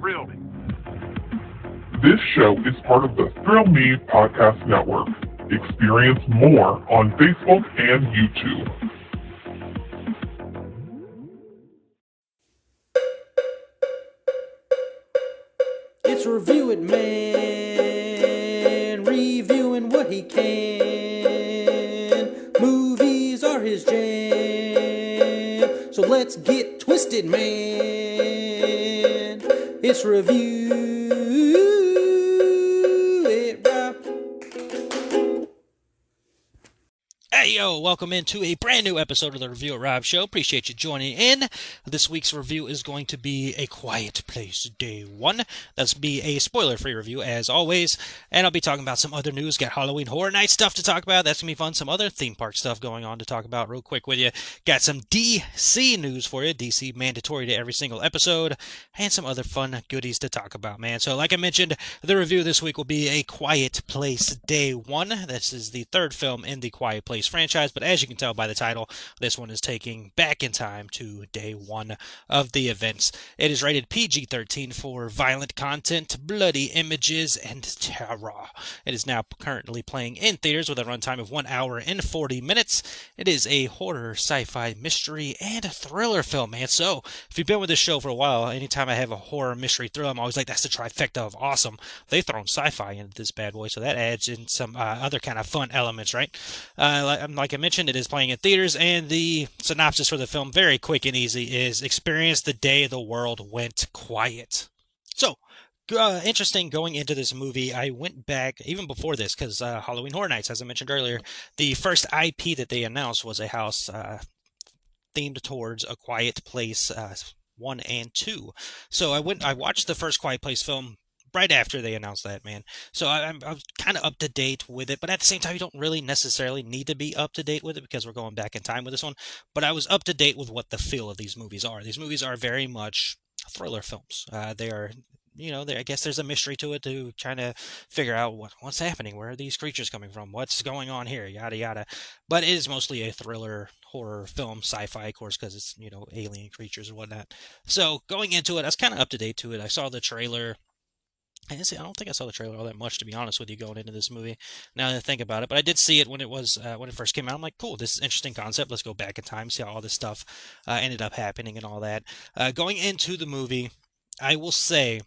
thrill me. This show is part of the Thrill Me Podcast Network. Experience more on Facebook and YouTube. It's Review It Man, reviewing what he can. Movies are his jam, so let's get twisted, man. It's Review It Rob. Hey yo, welcome into a brand new episode of the Review It Rob Show. Appreciate you joining in. This week's review is going to be A Quiet Place Day 1. That's be a spoiler-free review as always. And I'll be talking about some other news. Got Halloween Horror Night stuff to talk about. That's going to be fun. Some other theme park stuff going on to talk about real quick with you. Got some DC news for you. DC mandatory to every single episode. And some other fun goodies to talk about, man. So like I mentioned, the review this week will be A Quiet Place Day 1. This is the third film in the Quiet Place franchise, but as you can tell by the title, this one is taking back in time to day 1 of the events. It is rated PG-13 for violent content, bloody images, and terror. It is now currently playing in theaters with a runtime of 1 hour and 40 minutes. It is a horror, sci-fi, mystery, and thriller film, man. So, if you've been with this show for a while, anytime I have a horror, mystery, thriller, I'm always like, that's the trifecta of awesome. They've thrown sci-fi into this bad boy, so that adds in some other kind of fun elements, right? Like I mentioned, it is playing in theaters, and the synopsis for the film, very quick and easy, is experience the day the world went quiet. So, interesting going into this movie. I went back even before this because Halloween Horror Nights, as I mentioned earlier, the first IP that they announced was a house themed towards A Quiet Place 1 and 2. So I watched the first Quiet Place film right after they announced that, man. So I was kind of up to date with it, but at the same time, you don't really necessarily need to be up to date with it because we're going back in time with this one. But I was up to date with what the feel of these movies are. These movies are very much thriller films. They are, I guess there's a mystery to it to trying to figure out what's happening. Where are these creatures coming from? What's going on here? Yada, yada. But it is mostly a thriller horror film, sci-fi, of course, because it's, alien creatures and whatnot. So going into it, I was kind of up to date to it. I saw the trailer. I don't think I saw the trailer all that much, to be honest with you, going into this movie. Now that I think about it, but I did see it when it first came out. I'm like, cool, this is an interesting concept. Let's go back in time, see how all this stuff ended up happening and all that. Going into the movie, I will say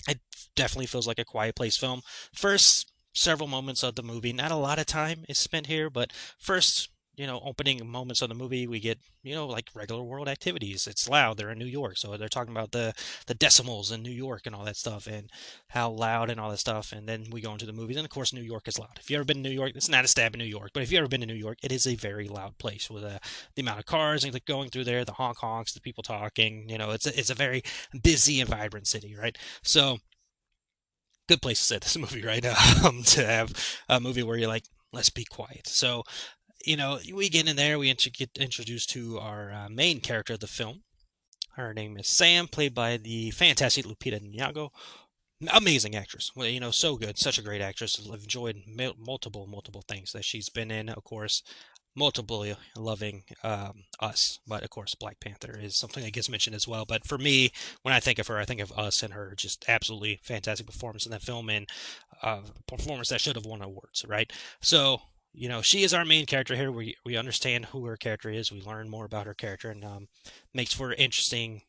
it definitely feels like a Quiet Place film. First several moments of the movie, not a lot of time is spent here, but first, opening moments of the movie, we get, like regular world activities. It's loud. They're in New York. So they're talking about the decimals in New York and all that stuff and how loud and all that stuff. And then we go into the movies. And of course, New York is loud. If you've ever been to New York, it's not a stab in New York, but if you've ever been to New York, it is a very loud place with the amount of cars going through there, the honks, the people talking, it's a very busy and vibrant city, right? So good place to set this movie, right? To have a movie where you're like, let's be quiet. So, we get in there, we get introduced to our main character of the film. Her name is Sam, played by the fantastic Lupita Nyong'o. Amazing actress. Well, so good. Such a great actress. I've enjoyed multiple things that she's been in, of course. Multiple loving Us, but of course Black Panther is something that gets mentioned as well. But for me, when I think of her, I think of Us and her just absolutely fantastic performance in that film and performance that should have won awards, right? So, she is our main character here. We understand who her character is. We learn more about her character, and makes for interesting,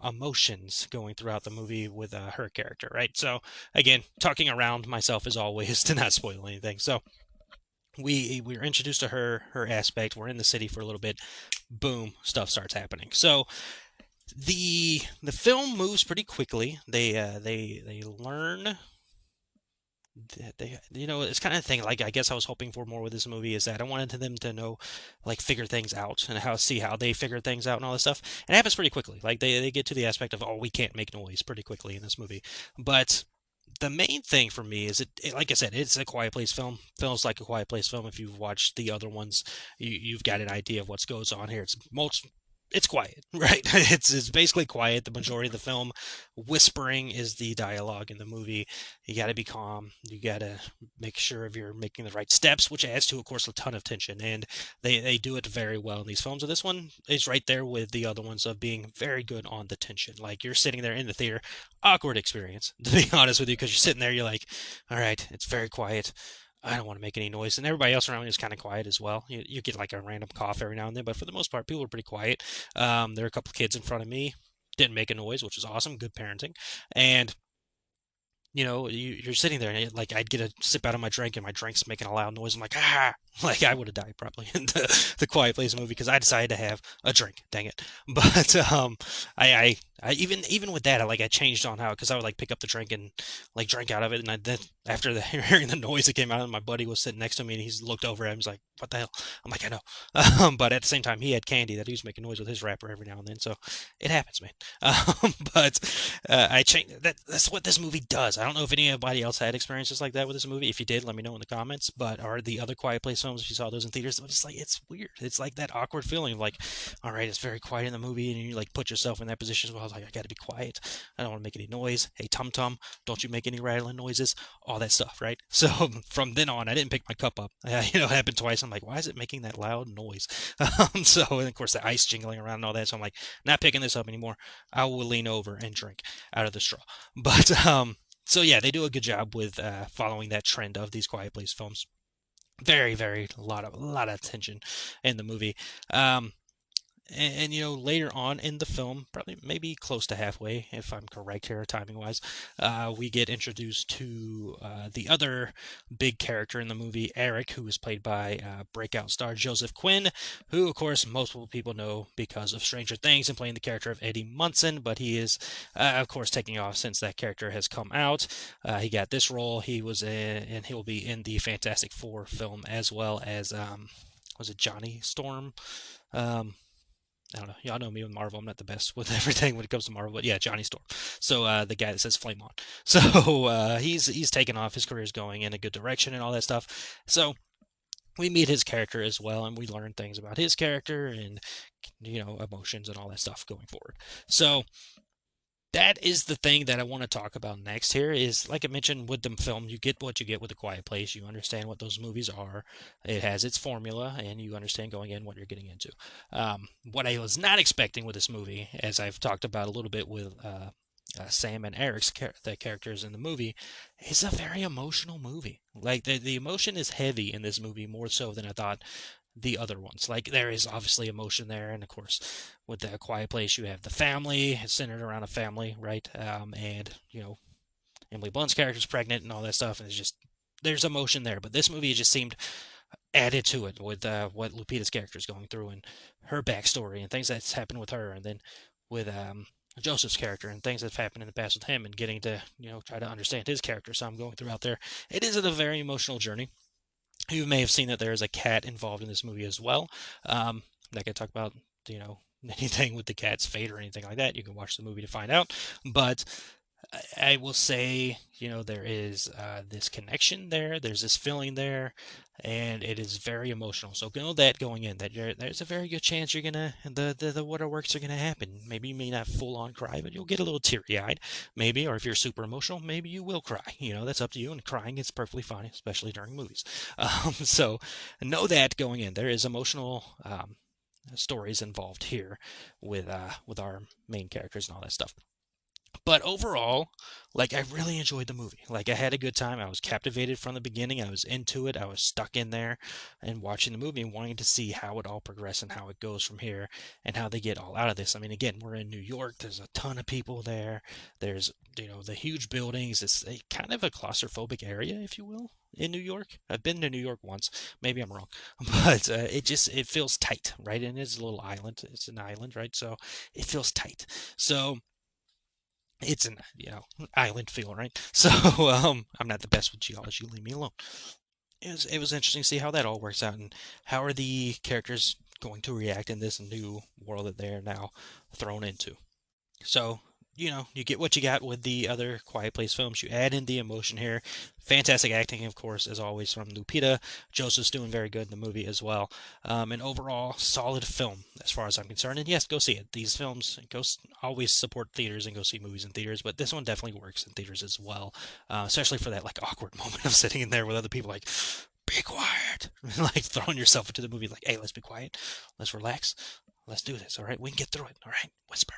emotions going throughout the movie with her character, right? So, again, talking around myself as always to not spoil anything. So, we're introduced to her aspect. We're in the city for a little bit. Boom, stuff starts happening. So, the film moves pretty quickly. They learn. It's kind of thing, like, I guess I was hoping for more with this movie is that I wanted them to know, like, figure things out and see how they figure things out and all this stuff. And it happens pretty quickly. Like, they get to the aspect of, we can't make noise pretty quickly in this movie. But the main thing for me is, like I said, it's a Quiet Place film. Feels like a Quiet Place film. If you've watched the other ones, you've got an idea of what goes on here. It's it's quiet, right? It's basically quiet the majority of the film. Whispering is the dialogue in the movie. You got to be calm. You got to make sure if you're making the right steps, which adds to, of course, a ton of tension. And they do it very well in these films. And this one is right there with the other ones of being very good on the tension. Like you're sitting there in the theater, awkward experience, to be honest with you, because you're sitting there, you're like, all right, it's very quiet. I don't want to make any noise. And everybody else around me is kind of quiet as well. You get like a random cough every now and then, but for the most part, people are pretty quiet. There are a couple kids in front of me, didn't make a noise, which is awesome. Good parenting. And you're sitting there and like I'd get a sip out of my drink and my drink's making a loud noise. I'm like, ah, like I would have died probably in the Quiet Place movie because I decided to have a drink. Dang it! But I even with that, I changed on how because I would like pick up the drink and like drink out of it, and then after hearing the noise that came out, and my buddy was sitting next to me and he's looked over at him, he's like, what the hell? I'm like, I know, but at the same time he had candy that he was making noise with his wrapper every now and then, so it happens, man. But I changed that's what this movie does. I don't know if anybody else had experiences like that with this movie. If you did, let me know in the comments. But are the other Quiet Place films, if you saw those in theaters, it's like it's weird. It's like that awkward feeling of like, all right, it's very quiet in the movie, and you like put yourself in that position as well. I was like, I got to be quiet. I don't want to make any noise. Hey, Tum Tum, don't you make any rattling noises? All that stuff, right? So from then on, I didn't pick my cup up. It happened twice. I'm like, why is it making that loud noise? So and of course the ice jingling around and all that. So I'm like, not picking this up anymore. I will lean over and drink out of the straw. But so yeah, they do a good job with following that trend of these Quiet Place films. Very, very a lot of tension in the movie. And later on in the film, probably maybe close to halfway, if I'm correct here, timing wise, we get introduced to the other big character in the movie, Eric, who is played by breakout star Joseph Quinn, who, of course, most people know because of Stranger Things and playing the character of Eddie Munson, but he is, of course, taking off since that character has come out. He got this role. He was in, and he will be in the Fantastic Four film as well as, was it Johnny Storm? I don't know. Y'all know me with Marvel. I'm not the best with everything when it comes to Marvel, but yeah, Johnny Storm. So the guy that says "Flame On." So he's taken off. His career's going in a good direction and all that stuff. So we meet his character as well, and we learn things about his character and emotions and all that stuff going forward. So that is the thing that I want to talk about next here is like I mentioned with the film, you get what you get with A Quiet Place. You understand what those movies are. It has its formula, and you understand going in what you're getting into. What I was not expecting with this movie, as I've talked about a little bit with Sam and Eric's the characters in the movie, is a very emotional movie. Like the emotion is heavy in this movie more so than I thought the other ones. Like there is obviously emotion there, and of course, with the Quiet Place, you have the family. It's centered around a family, right? And Emily Blunt's character is pregnant and all that stuff, and it's just there's emotion there. But this movie just seemed added to it with what Lupita's character is going through and her backstory and things that's happened with her, and then with Joseph's character and things that's happened in the past with him, and getting to try to understand his character. So I'm going through out there. It is a very emotional journey. You may have seen that there is a cat involved in this movie as well. Not gonna talk about anything with the cat's fate or anything like that. You can watch the movie to find out. But I will say, there is this connection there. There's this feeling there, and it is very emotional. So know that going in, that there's a very good chance you're gonna the waterworks are gonna happen. Maybe you may not full on cry, but you'll get a little teary eyed, maybe. Or if you're super emotional, maybe you will cry. That's up to you. And crying is perfectly fine, especially during movies. So know that going in, there is emotional stories involved here with our main characters and all that stuff. But overall, like I really enjoyed the movie. Like I had a good time. I was captivated from the beginning. I was into it. I was stuck in there and watching the movie and wanting to see how it all progresses and how it goes from here and how they get all out of this. I mean, again, we're in New York. There's a ton of people there. There's, the huge buildings. It's a kind of a claustrophobic area, if you will, in New York. I've been to New York once. Maybe I'm wrong, but it feels tight, right? And it's a little island. It's an island, right? So it feels tight. So it's an island feel, right? So I'm not the best with geology. Leave me alone. It was interesting to see how that all works out and how are the characters going to react in this new world that they are now thrown into. So you get what you got with the other Quiet Place films. You add in the emotion here. Fantastic acting, of course, as always, from Lupita. Joseph's doing very good in the movie as well. And overall, solid film as far as I'm concerned. And yes, go see it. These films, always support theaters and go see movies in theaters, but this one definitely works in theaters as well, especially for that like awkward moment of sitting in there with other people like, be quiet, like throwing yourself into the movie like, hey, let's be quiet, let's relax, let's do this, all right, we can get through it, all right, whisper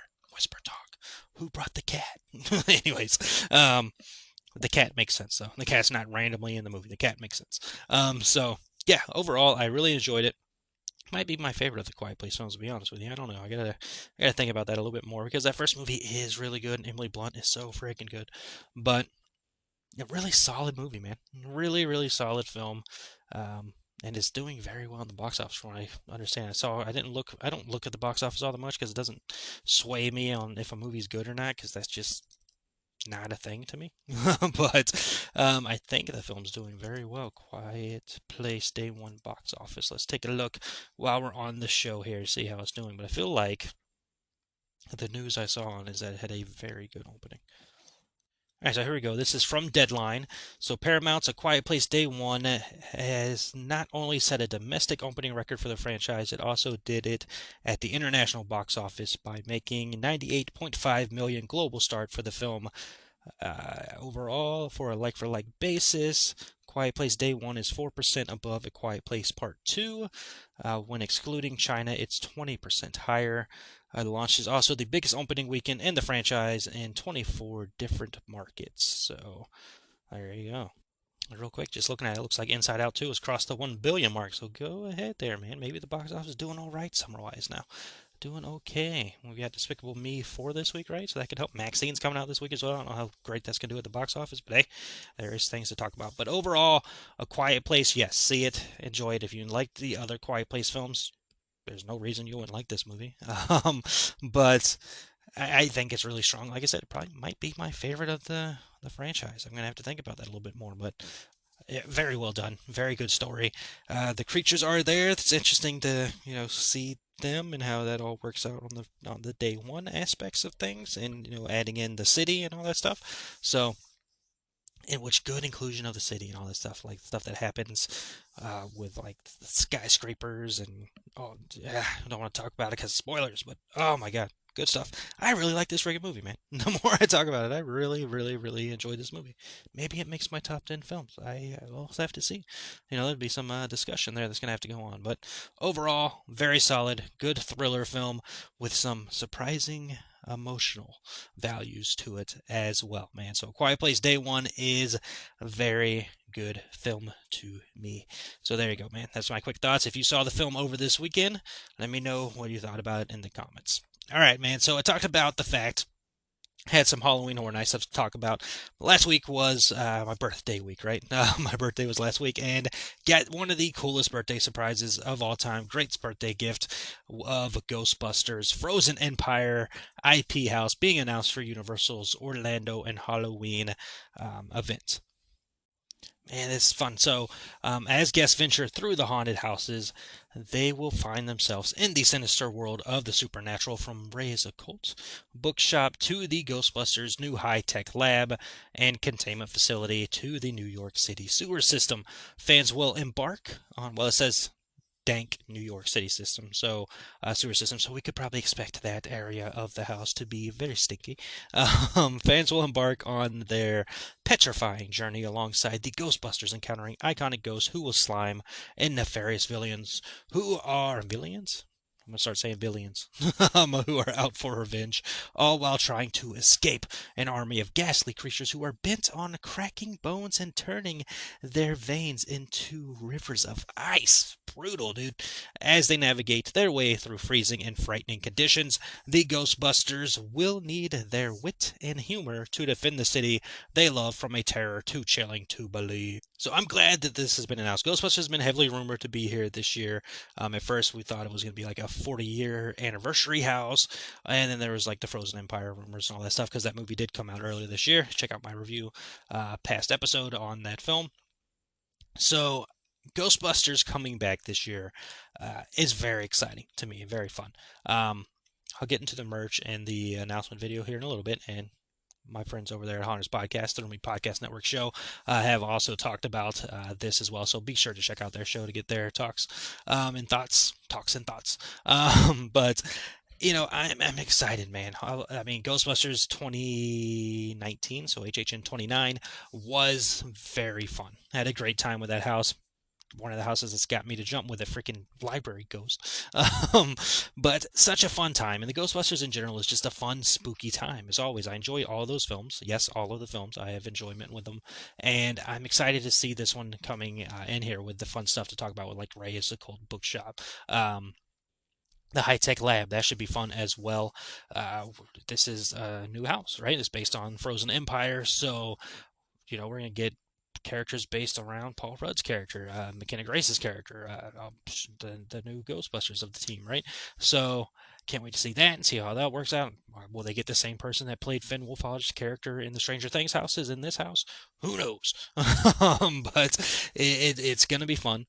talk, who brought the cat? Anyways, the cat makes sense though. The cat's not randomly in the movie. The cat makes sense. So yeah, overall, I really enjoyed it. Might be my favorite of the Quiet Place films, to be honest with you. I don't know. I gotta think about that a little bit more because that first movie is really good, and Emily Blunt is so freaking good. But a really solid movie, man. Really, really solid film. And it's doing very well in the box office, from what I understand. I don't look at the box office all that much because it doesn't sway me on if a movie's good or not, because that's just not a thing to me. But I think the film's doing very well. Quiet Place Day 1 box office. Let's take a look while we're on the show here to see how it's doing. But I feel like the news I saw on is that it had a very good opening. Alright, so here we go. This is from Deadline. So Paramount's A Quiet Place Day 1 has not only set a domestic opening record for the franchise, it also did it at the international box office by making 98.5 million global start for the film. Overall, for a like-for-like basis, Quiet Place Day 1 is 4% above A Quiet Place Part 2. When excluding China, it's 20% higher. The launch is also the biggest opening weekend in the franchise in 24 different markets. So, there you go. Real quick, just looking at it, looks like Inside Out 2 has crossed the 1 billion mark. So go ahead there, man. Maybe the box office is doing all right summer-wise now. Doing okay. We've got Despicable Me 4 this week, right? So that could help. Maxine's coming out this week as well. I don't know how great that's going to do at the box office, but hey, there is things to talk about. But overall, A Quiet Place, yes, see it, enjoy it. If you like the other Quiet Place films, there's no reason you wouldn't like this movie. But I think it's really strong. Like I said, it probably might be my favorite of the franchise. I'm going to have to think about that a little bit more, but yeah, very well done. Very good story. The creatures are there. It's interesting to, see them and how that all works out on the day one aspects of things, and adding in the city and all that stuff. So, in which good inclusion of the city and all that stuff, like stuff that happens with like the skyscrapers and I don't want to talk about it because of spoilers, but oh my god, good stuff. I really like this friggin' movie, man. The more I talk about it, I really, really, really enjoyed this movie. Maybe it makes my top 10 films. I'll have to see. There'll be some discussion there that's gonna have to go on. But overall, very solid, good thriller film with some surprising emotional values to it as well, man. So Quiet Place Day 1 is a very good film to me. So there you go, man. That's my quick thoughts. If you saw the film over this weekend, let me know what you thought about it in the comments. All right, man. So I talked about the fact had some Halloween horror night stuff to talk about. Last week was my birthday week, right? My birthday was last week, and got one of the coolest birthday surprises of all time. Great birthday gift of Ghostbusters Frozen Empire IP house being announced for Universal's Orlando and Halloween event. Man, it's fun. So, as guests venture through the haunted houses, they will find themselves in the sinister world of the supernatural, from Ray's occult bookshop to the Ghostbusters' new high-tech lab and containment facility to the New York City sewer system. Fans will embark on, well, it says dank New York City system, so sewer system. So we could probably expect that area of the house to be very stinky. Fans will embark on their petrifying journey alongside the Ghostbusters, encountering iconic ghosts who will slime and nefarious villains who are villains. I'm going to start saying billions, who are out for revenge, all while trying to escape an army of ghastly creatures who are bent on cracking bones and turning their veins into rivers of ice. Brutal, dude. As they navigate their way through freezing and frightening conditions, the Ghostbusters will need their wit and humor to defend the city they love from a terror too chilling to believe. So I'm glad that this has been announced. Ghostbusters has been heavily rumored to be here this year. At first, we thought it was going to be like a 40-year anniversary house, and then there was like the Frozen Empire rumors and all that stuff, because that movie did come out earlier this year. Check out my review, past episode on that film. So Ghostbusters coming back this year is very exciting to me, very fun. I'll get into the merch and the announcement video here in a little bit, and my friends over there at Haunters Podcast, the Roomy Podcast Network show, have also talked about this as well. So be sure to check out their show to get their talks and thoughts. But I'm excited, man. I mean, Ghostbusters 2019, so HHN 29, was very fun. I had a great time with that house. One of the houses that's got me to jump with a freaking library ghost. But such a fun time. And the Ghostbusters in general is just a fun, spooky time. As always, I enjoy all those films. Yes, all of the films. I have enjoyment with them. And I'm excited to see this one coming in here with the fun stuff to talk about with like Ray is the Cold Bookshop. The high-tech lab, that should be fun as well. This is a new house, right? It's based on Frozen Empire. So, we're going to get characters based around Paul Rudd's character, McKenna Grace's character, the new Ghostbusters of the team, right? So can't wait to see that and see how that works out. Will they get the same person that played Finn Wolfhard's character in the Stranger Things houses in this house? Who knows? But it's going to be fun.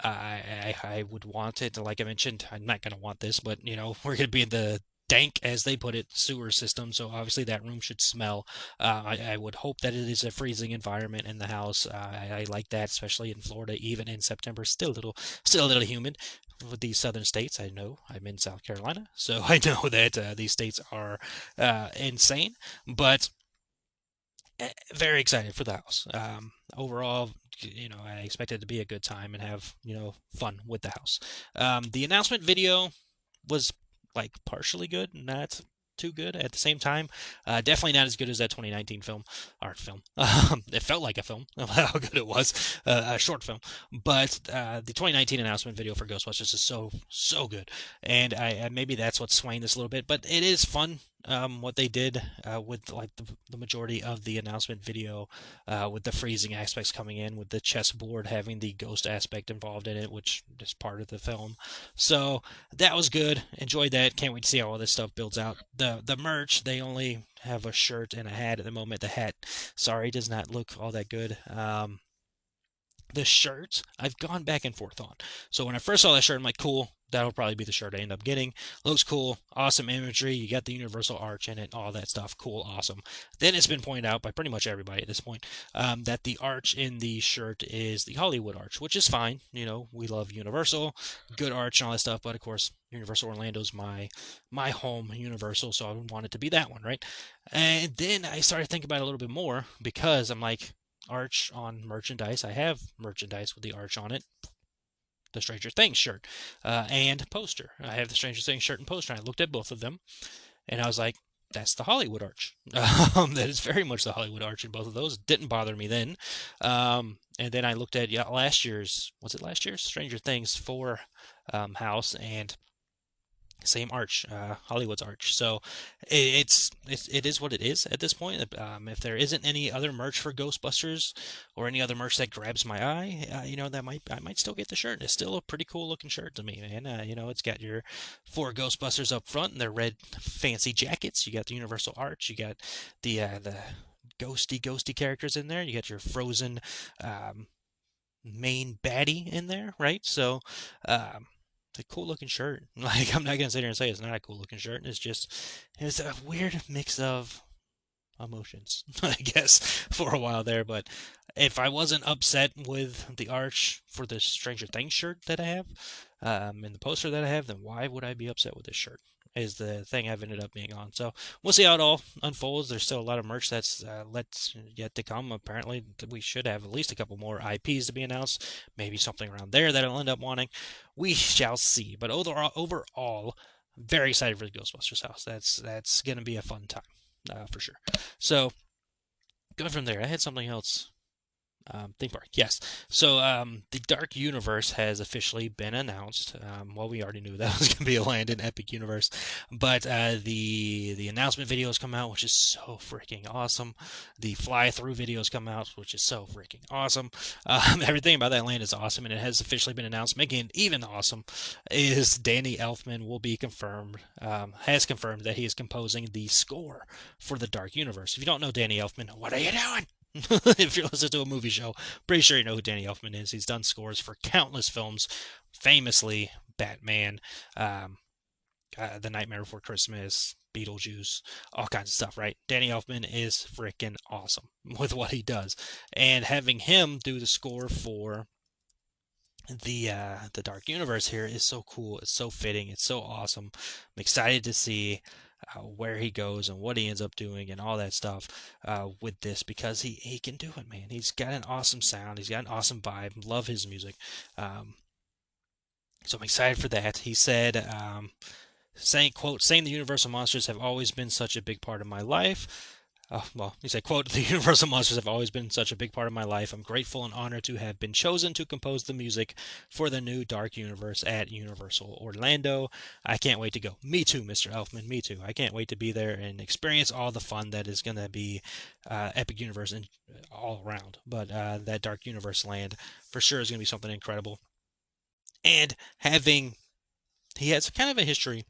I would want it, like I mentioned, I'm not going to want this, but, we're going to be in the dank, as they put it, sewer system, so obviously that room should smell. I would hope that it is a freezing environment in the house. I like that, especially in Florida, even in September. Still a little humid with these southern states. I know I'm in South Carolina, so I know that these states are insane, but very excited for the house. Overall, I expect it to be a good time and have, fun with the house. The announcement video was like partially good, not too good at the same time. Definitely not as good as that 2019 art film. It felt like a film, how good it was, a short film. But the 2019 announcement video for Ghostbusters is so good, and I maybe that's what's swaying this a little bit. But it is fun. What they did with like the majority of the announcement video, with the freezing aspects coming in, with the chessboard having the ghost aspect involved in it, which is part of the film. So that was good. Enjoyed that. Can't wait to see how all this stuff builds out. The merch, they only have a shirt and a hat at the moment. The hat, sorry, does not look all that good. The shirt, I've gone back and forth on. So when I first saw that shirt, I'm like, cool, that'll probably be the shirt I end up getting. Looks cool, awesome imagery, you got the Universal arch in it, all that stuff, cool, awesome. Then it's been pointed out by pretty much everybody at this point that the arch in the shirt is the Hollywood arch, which is fine. We love Universal, good arch and all that stuff, but of course, Universal Orlando's my home Universal, so I would want it to be that one, right? And then I started thinking about it a little bit more, because I'm like, arch on merchandise. I have merchandise with the arch on it. The Stranger Things shirt and poster. I have the Stranger Things shirt and poster. I looked at both of them and I was like, that's the Hollywood arch. That is very much the Hollywood arch in both of those. Didn't bother me then. And then I looked at last year's Stranger Things 4 house, and same arch, Hollywood's arch. So it is what it is at this point. If there isn't any other merch for Ghostbusters or any other merch that grabs my eye, I might still get the shirt. It's still a pretty cool looking shirt to me, man. It's got your 4 Ghostbusters up front and their red fancy jackets. You got the Universal arch. You got the ghosty characters in there. You got your Frozen main baddie in there, right? So a cool looking shirt. Like, I'm not gonna sit here and say it's not a cool looking shirt. It's a weird mix of emotions, I guess, for a while there. But if I wasn't upset with the arch for the Stranger Things shirt that I have, and the poster that I have, then why would I be upset with this shirt? Is the thing I've ended up being on. So we'll see how it all unfolds. There's still a lot of merch that's yet to come. Apparently, we should have at least a couple more IPs to be announced. Maybe something around there that I'll end up wanting. We shall see. But overall, very excited for the Ghostbusters house. That's going to be a fun time, for sure. So going from there, I had something else. Theme park, yes. So the Dark Universe has officially been announced. Well, we already knew that was going to be a land in Epic Universe, but the announcement videos come out, which is so freaking awesome. The fly-through videos come out, which is so freaking awesome. Everything about that land is awesome, and it has officially been announced. Making it even awesome is Danny Elfman will be confirmed, has confirmed that he is composing the score for the Dark Universe. If you don't know Danny Elfman, what are you doing? If you're listening to a movie show, pretty sure you know who Danny Elfman is. He's done scores for countless films, famously Batman, The Nightmare Before Christmas, Beetlejuice, all kinds of stuff, right? Danny Elfman is freaking awesome with what he does, and having him do the score for the Dark Universe here is so cool. It's so fitting. It's so awesome. I'm excited to see where he goes and what he ends up doing and all that stuff with this, because he can do it, man. He's got an awesome sound. He's got an awesome vibe. Love his music. Um, so I'm excited for that. He said, saying the Universal monsters have always been such a big part of my life. Well, he said, quote, the Universal monsters have always been such a big part of my life. I'm grateful and honored to have been chosen to compose the music for the new Dark Universe at Universal Orlando. I can't wait to go. Me too, Mr. Elfman. Me too. I can't wait to be there and experience all the fun that is going to be Epic Universe and all around. But that Dark Universe land for sure is going to be something incredible. And he has kind of a history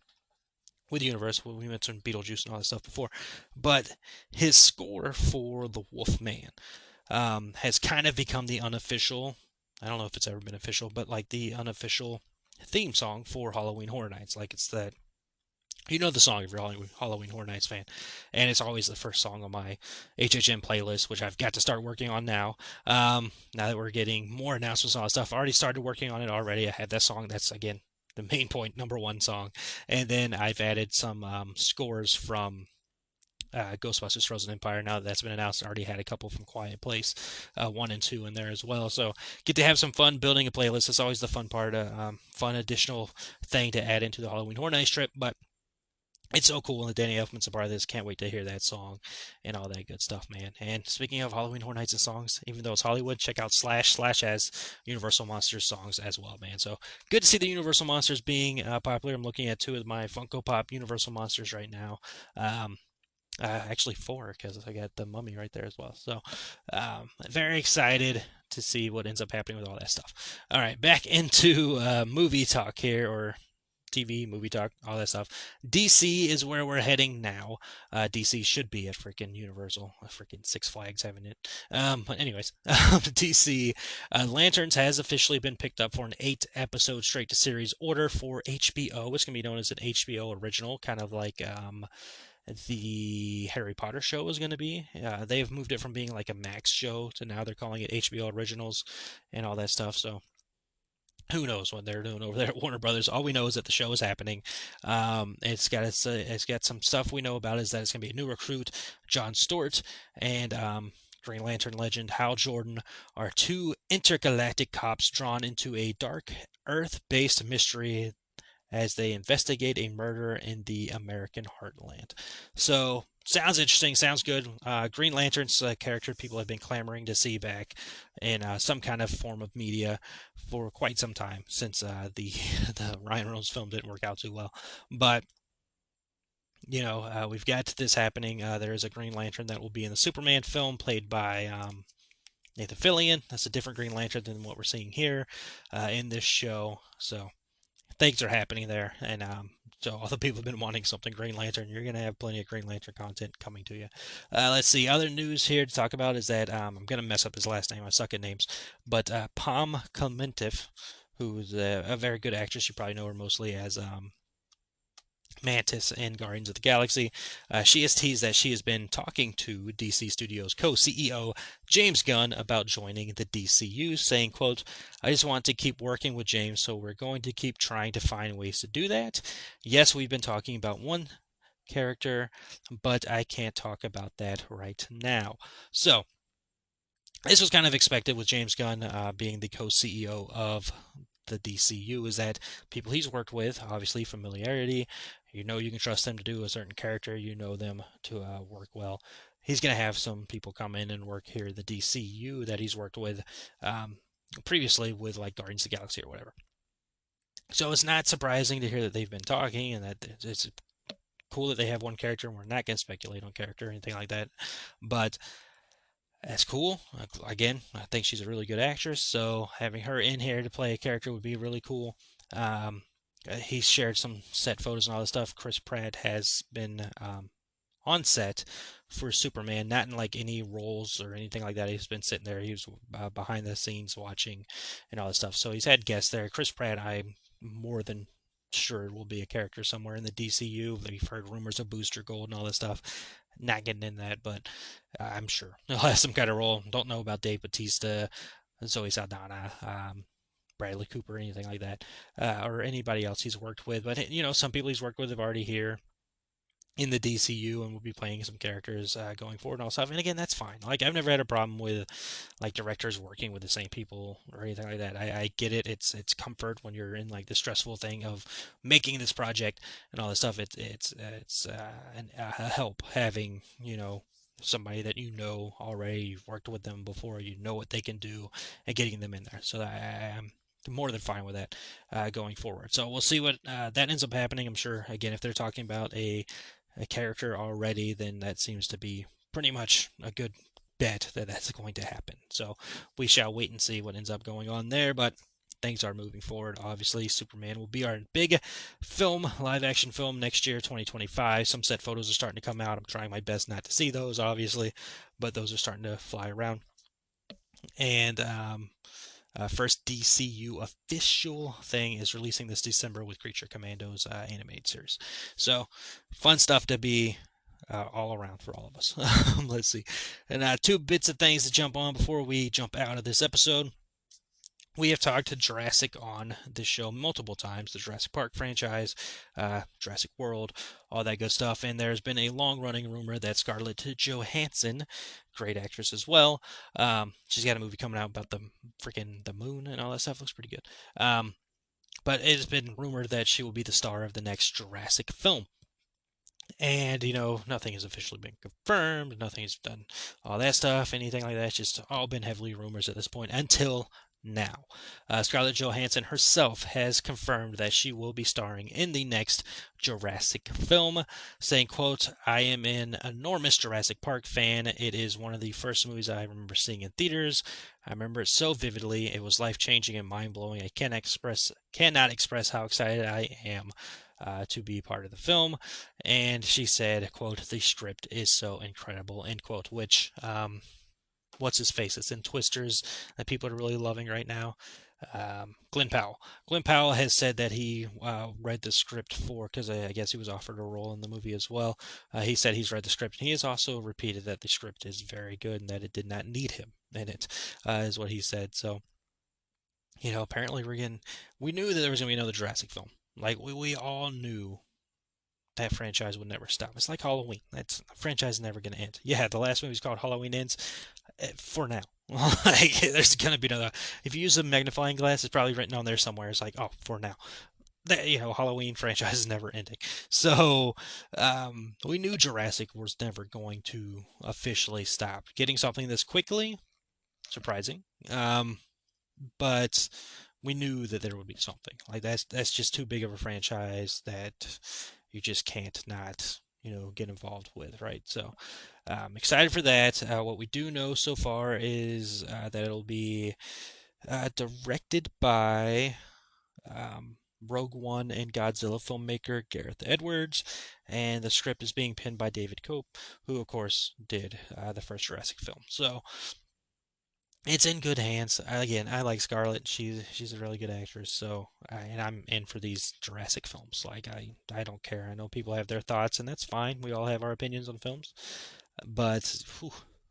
with the universe. We mentioned Beetlejuice and all that stuff before, but his score for the Wolfman has kind of become the unofficial. I don't know if it's ever been official, but like the unofficial theme song for Halloween Horror Nights. Like it's that. You know the song if you're a Halloween Horror Nights fan, and it's always the first song on my HHN playlist, which I've got to start working on now. Now that we're getting more announcements and all that stuff, I already started working on it already. I have that song. That's again the main point, number one song, and then I've added some scores from Ghostbusters Frozen Empire. Now that that's been announced, I already had a couple from Quiet Place 1 and 2 in there as well. So get to have some fun building a playlist. It's always the fun part, fun additional thing to add into the Halloween Horror Nights trip, but it's so cool, and the Danny Elfman's a part of this. Can't wait to hear that song and all that good stuff, man. And speaking of Halloween Horror Nights and songs, even though it's Hollywood, check out Slash as Universal Monsters songs as well, man. So good to see the Universal Monsters being popular. I'm looking at 2 of my Funko Pop Universal Monsters right now. Actually 4, because I got the Mummy right there as well. So very excited to see what ends up happening with all that stuff. All right, back into movie talk here, or TV, movie talk, all that stuff. DC is where we're heading now. DC should be at freaking Universal, freaking Six Flags having it. But anyways, DC Lanterns has officially been picked up for an 8-episode straight to series order for HBO. It's gonna be known as an HBO original, kind of like the Harry Potter show was going to be. They've moved it from being like a Max show to now they're calling it HBO Originals and all that stuff. So who knows what they're doing over there at Warner Brothers? All we know is that the show is happening. It's got some stuff we know about is that it's going to be a new recruit, John Stewart, and Green Lantern legend Hal Jordan are 2 intergalactic cops drawn into a dark Earth-based mystery as they investigate a murder in the American heartland. So, sounds interesting, sounds good. Green Lantern's a character people have been clamoring to see back in some kind of form of media for quite some time, since the Ryan Reynolds film didn't work out too well. But we've got this happening. There is a Green Lantern that will be in the Superman film, played by Nathan Fillion. That's a different Green Lantern than what we're seeing here in this show. So things are happening there, and so all the people have been wanting something Green Lantern. You're gonna have plenty of Green Lantern content coming to you. Let's see. Other news here to talk about is that I'm gonna mess up his last name. I suck at names, but Pom Klementif, who's a very good actress. You probably know her mostly as Mantis in Guardians of the Galaxy. She has teased that she has been talking to DC Studios co-CEO James Gunn about joining the DCU, saying, quote, I just want to keep working with James, so we're going to keep trying to find ways to do that. Yes, we've been talking about one character, but I can't talk about that right now. So, this was kind of expected with James Gunn being the co-CEO of the DCU, is that people he's worked with, obviously familiarity, you can trust them to do a certain character, them to work well. He's going to have some people come in and work here the DCU that he's worked with previously with like Guardians of the Galaxy or whatever. So it's not surprising to hear that they've been talking, and that it's cool that they have one character, and we're not going to speculate on character or anything like that. But that's cool. Again, I think she's a really good actress, so having her in here to play a character would be really cool. He shared some set photos and all this stuff. Chris Pratt has been on set for Superman, not in like any roles or anything like that. He's been sitting there. He was behind the scenes watching and all this stuff. So he's had guests there. Chris Pratt, I'm more than sure will be a character somewhere in the DCU. We've heard rumors of Booster Gold and all this stuff. Not getting in that, but I'm sure he'll have some kind of role. Don't know about Dave Bautista, Zoe Saldana, Bradley Cooper, anything like that, or anybody else he's worked with. But some people he's worked with have already here in the DCU and will be playing some characters going forward and all stuff. And again, that's fine. Like, I've never had a problem with like directors working with the same people or anything like that. I get it. It's comfort when you're in like the stressful thing of making this project and all this stuff. A help having somebody that already, you've worked with them before, what they can do, and getting them in there. So I am more than fine with that going forward. So we'll see what that ends up happening. I'm sure, again, if they're talking about a character already, then that seems to be pretty much a good bet that that's going to happen. So we shall wait and see what ends up going on there, but things are moving forward. Obviously, Superman will be our big film, live action film next year, 2025. Some set photos are starting to come out. I'm trying my best not to see those, obviously, but those are starting to fly around. And first DCU official thing is releasing this December with Creature Commandos animated series. So fun stuff to be all around for all of us. Let's see. And two bits of things to jump on before we jump out of this episode. We have talked to Jurassic on this show multiple times, the Jurassic Park franchise, Jurassic World, all that good stuff. And there's been a long-running rumor that Scarlett Johansson, great actress as well, she's got a movie coming out about the moon and all that stuff. Looks pretty good. But it has been rumored that she will be the star of the next Jurassic film. And, nothing has officially been confirmed. Nothing has done all that stuff, anything like that. It's just all been heavily rumors at this point until now. Scarlett Johansson herself has confirmed that she will be starring in the next Jurassic film, saying, quote, "I am an enormous Jurassic Park fan. It is one of the first movies I remember seeing in theaters. I remember it so vividly. It was life-changing and mind-blowing. I cannot express how excited I am to be part of the film." And she said, quote, "The script is so incredible," end quote, which what's his face? It's in Twisters that people are really loving right now. Glenn Powell. Glenn Powell has said that he read the script because I guess he was offered a role in the movie as well. He said he's read the script. He has also repeated that the script is very good and that it did not need him in it, is what he said. So, apparently we knew that there was going to be another Jurassic film. Like, we all knew that franchise would never stop. It's like Halloween. That franchise is never going to end. Yeah, the last movie's called Halloween Ends. For now. Like, there's going to be another. If you use a magnifying glass, it's probably written on there somewhere. It's like, oh, for now. That, Halloween franchise is never ending. So, we knew Jurassic was never going to officially stop. Getting something this quickly, surprising. But we knew that there would be something. Like, that's just too big of a franchise that you just can't not get involved with, right? So I'm excited for that. What we do know so far is that it'll be directed by Rogue One and Godzilla filmmaker Gareth Edwards, and the script is being penned by David Cope, who of course did the first Jurassic film. So it's in good hands. Again, I like Scarlett. She's a really good actress. So, and I'm in for these Jurassic films. Like, I don't care. I know people have their thoughts, and that's fine. We all have our opinions on films. But,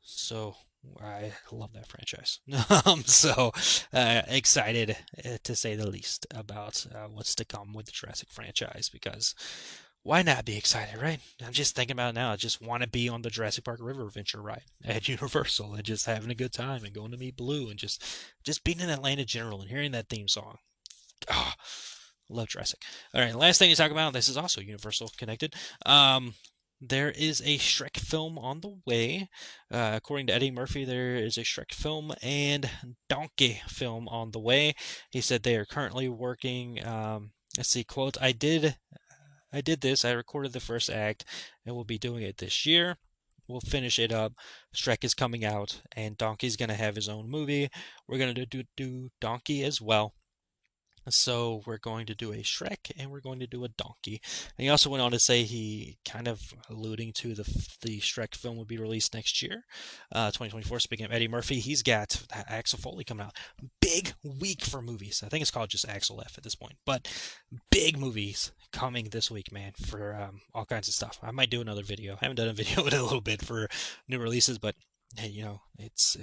so I love that franchise. So excited to say the least about what's to come with the Jurassic franchise, because why not be excited, right? I'm just thinking about it now. I just want to be on the Jurassic Park River Adventure ride at Universal and just having a good time and going to meet Blue and just being in Atlanta General and hearing that theme song. Oh, love Jurassic. All right, last thing to talk about. This is also Universal connected. There is a Shrek film on the way. According to Eddie Murphy, there is a Shrek film and Donkey film on the way. He said they are currently working. Let's see, quote, I did this. I recorded the first act, and we'll be doing it this year. We'll finish it up. Shrek is coming out, and Donkey's going to have his own movie. We're going to do Donkey as well. So we're going to do a Shrek and we're going to do a Donkey. And he also went on to say he kind of alluding to the Shrek film would be released next year, 2024. Speaking of Eddie Murphy, he's got Axel Foley coming out. Big week for movies. I think it's called just Axel F at this point, but big movies coming this week, man, for all kinds of stuff. I might do another video. I haven't done a video in a little bit for new releases, but hey, it's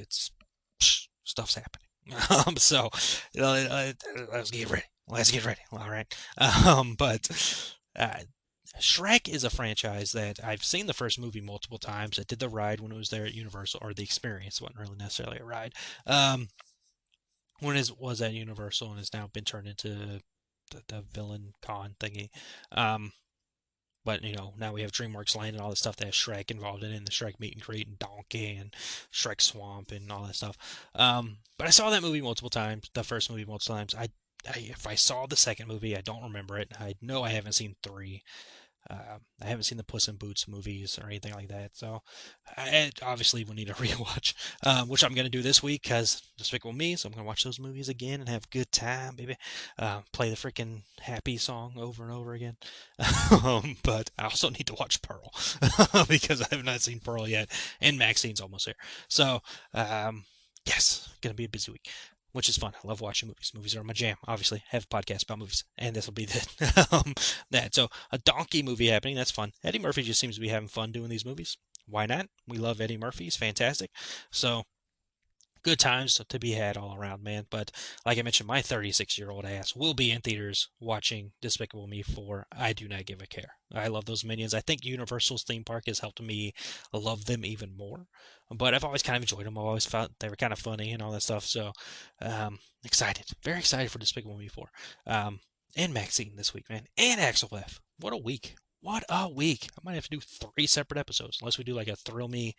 stuff's happening. So let's get ready. Let's get ready. All right. But Shrek is a franchise that I've seen the first movie multiple times. I did the ride when it was there at Universal, or the experience wasn't really necessarily a ride. When it was at Universal and has now been turned into the villain con thingy. But now we have DreamWorks Land and all the stuff that has Shrek involved in it, and the Shrek meet and greet and Donkey and Shrek Swamp and all that stuff. But I saw that movie multiple times, the first movie multiple times. If I saw the second movie, I don't remember it. I know I haven't seen 3. I haven't seen the Puss in Boots movies or anything like that, so I obviously will need a rewatch, which I'm going to do this week because Despicable Me, so I'm going to watch those movies again and have a good time, baby. Play the freaking Happy song over and over again. But I also need to watch Pearl because I have not seen Pearl yet, and Maxine's almost there. So, yes, going to be a busy week, which is fun. I love watching movies. Movies are my jam. Obviously, I have a podcast about movies, and this will be that. So, a Donkey movie happening. That's fun. Eddie Murphy just seems to be having fun doing these movies. Why not? We love Eddie Murphy. He's fantastic. So, good times to be had all around, man. But like I mentioned, my 36-year-old ass will be in theaters watching Despicable Me 4. I do not give a care. I love those Minions. I think Universal's theme park has helped me love them even more. But I've always kind of enjoyed them. I've always felt they were kind of funny and all that stuff. So excited, very excited for Despicable Me 4. And Maxine this week, man. And Axel F. What a week. What a week. I might have to do 3 separate episodes unless we do like a Thrill Me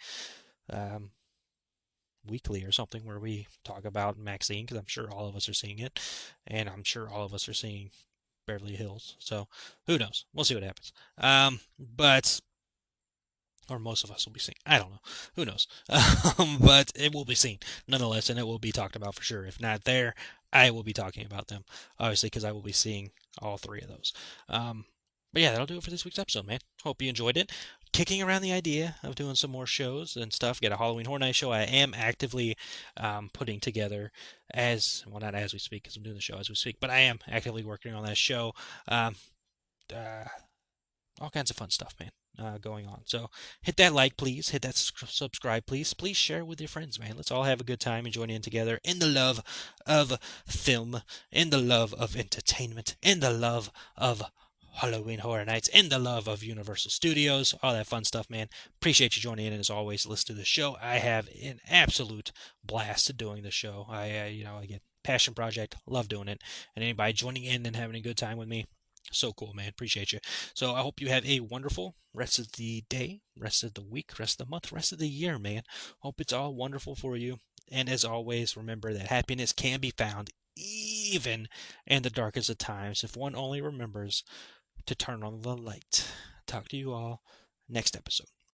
weekly or something where we talk about Maxine, because I'm sure all of us are seeing it, and I'm sure all of us are seeing Beverly Hills. So who knows? We'll see what happens. But or most of us will be seen. I don't know. Who knows? But it will be seen nonetheless, and it will be talked about for sure. If not there, I will be talking about them, obviously, because I will be seeing all 3 of those. But yeah, that'll do it for this week's episode, man. Hope you enjoyed it. Kicking around the idea of doing some more shows and stuff. Get a Halloween Horror Night show. I am actively putting together not as we speak, because I'm doing the show as we speak, but I am actively working on that show. All kinds of fun stuff, man. Going on. So hit that like, please. Hit that subscribe, please. Please share with your friends, man. Let's all have a good time and join in together in the love of film, in the love of entertainment, in the love of Halloween Horror Nights, in the love of Universal Studios, all that fun stuff, man. Appreciate you joining in, and as always, listen to the show. I have an absolute blast doing the show. I get passion project, love doing it, and anybody joining in and having a good time with me, so cool, man. Appreciate you. So I hope you have a wonderful rest of the day, rest of the week, rest of the month, rest of the year, man. Hope it's all wonderful for you. And as always, remember that happiness can be found even in the darkest of times if one only remembers to turn on the light. Talk to you all next episode.